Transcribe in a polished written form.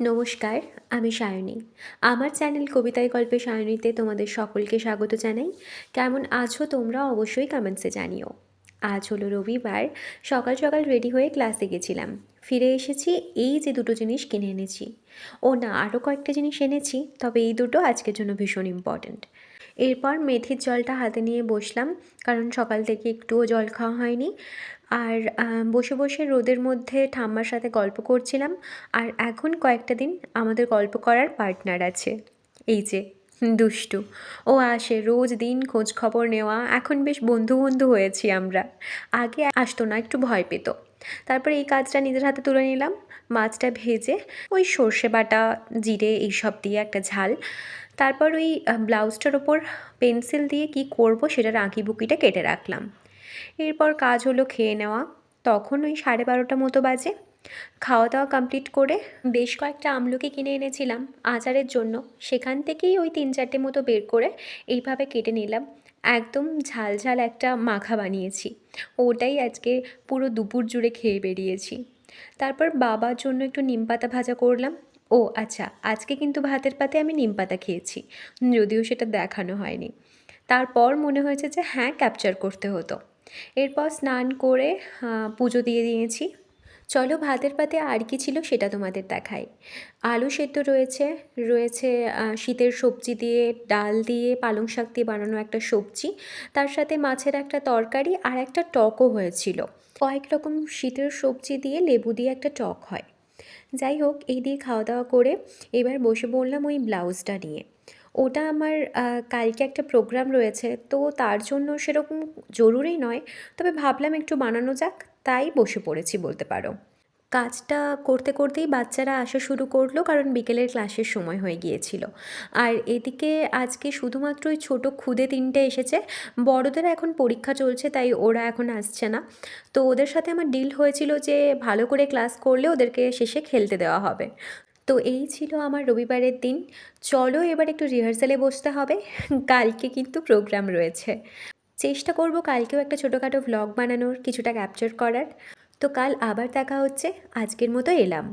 নমস্কার, আমি সায়নী। আমার চ্যানেল কবিতায় গল্পে সায়নীতে তোমাদের সকলকে স্বাগত জানাই। কেমন আছো তোমরা অবশ্যই কমেন্টসে জানিও। আজ হলো রবিবার, সকাল সকাল রেডি হয়ে ক্লাসে গেছিলাম। ফিরে এসেছি, এই যে দুটো জিনিস কিনে এনেছি। ও না, আরও কয়েকটা জিনিস এনেছি, তবে এই দুটো আজকের জন্য ভীষণ ইম্পর্ট্যান্ট। এরপর মেথির জলটা হাতে নিয়ে বসলাম, কারণ সকাল থেকে একটুও জল খাওয়া হয়নি। আর বসে বসে রোদের মধ্যে ঠাম্মার সাথে গল্প করছিলাম। আর এখন কয়েকটা দিন আমাদের গল্প করার পার্টনার আছে, এই যে দুষ্টু। ও আসে রোজ দিন খোঁজ খবর নেওয়া, এখন বেশ বন্ধু বন্ধু হয়েছি আমরা। আগে আসতো না, একটু ভয় পেত। তারপর এই কাজটা নিজের হাতে তুলে নিলাম। মাছটা ভেজে ওই সর্ষে বাটা, জিরে এইসব দিয়ে একটা ঝাল। তারপর ওই ব্লাউজটার ওপর পেন্সিল দিয়ে কি করব সেটার আঁকিবুকিটা কেটে রাখলাম। এরপর কাজ হলো খেয়ে নেওয়া। তখন ওই 12:30 মতো বাজে। খাওয়া দাওয়া কমপ্লিট করে বেশ কয়েকটা আমলকি কিনে এনেছিলাম আচারের জন্য, সেখান থেকেই ওই 3-4টে মতো বের করে এইভাবে কেটে নিলাম। একদম ঝাল ঝাল একটা মাখা বানিয়েছি, ওটাই আজকে পুরো দুপুর জুড়ে খেয়ে বেরিয়েছি। তারপর বাবার জন্য একটু নিমপাতা ভাজা করলাম। ও আচ্ছা, আজকে কিন্তু ভাতের পাতে আমি নিমপাতা খেয়েছি, যদিও সেটা দেখানো হয়নি। তারপর মনে হয়েছে যে হ্যাঁ, ক্যাপচার করতে হতো। এরপর স্নান করে পুজো দিয়ে দিয়েছি। চলো ভাতের পাতে আর কি ছিল সেটা তোমাদের দেখাই। আলু সেদ্ধ রয়েছে, রয়েছে শীতের সবজি দিয়ে, ডাল দিয়ে, পালং শাক দিয়ে বানানো একটা সবজি, তার সাথে মাছের একটা তরকারি আর একটা টকও হয়েছিল। কয়েক রকম শীতের সবজি দিয়ে লেবু দিয়ে একটা টক হয়। যাই হোক, এই দিয়ে খাওয়া দাওয়া করে এবার বসে পড়লাম ওই ব্লাউজটা নিয়ে। ওটা আমার কালকে একটা প্রোগ্রাম রয়েছে, তো তার জন্য সেরকম জরুরি নয়, তবে ভাবলাম একটু বানানো যাক, তাই বসে পড়েছি বলতে পারো। কাজটা করতে করতেই বাচ্চারা আসা শুরু করলো, কারণ বিকেলের ক্লাসের সময় হয়ে গিয়েছিল। আর এদিকে আজকে শুধুমাত্র ওই ছোটো খুদে 3টে এসেছে। বড়দের এখন পরীক্ষা চলছে, তাই ওরা এখন আসছে না। তো ওদের সাথে আমার ডিল হয়েছিল যে ভালো করে ক্লাস করলে ওদেরকে শেষে খেলতে দেওয়া হবে। তো এই ছিল আমার রবিবারের দিন। চলো এবার একটু রিহার্সালে বসতে হবে, কালকে কিন্তু প্রোগ্রাম রয়েছে। চেষ্টা করব কালকেও একটা ছোটোখাটো ভ্লগ বানানোর, কিছুটা ক্যাপচার করার। তো কাল আবার দেখা হচ্ছে, আজকের মতো এলাম।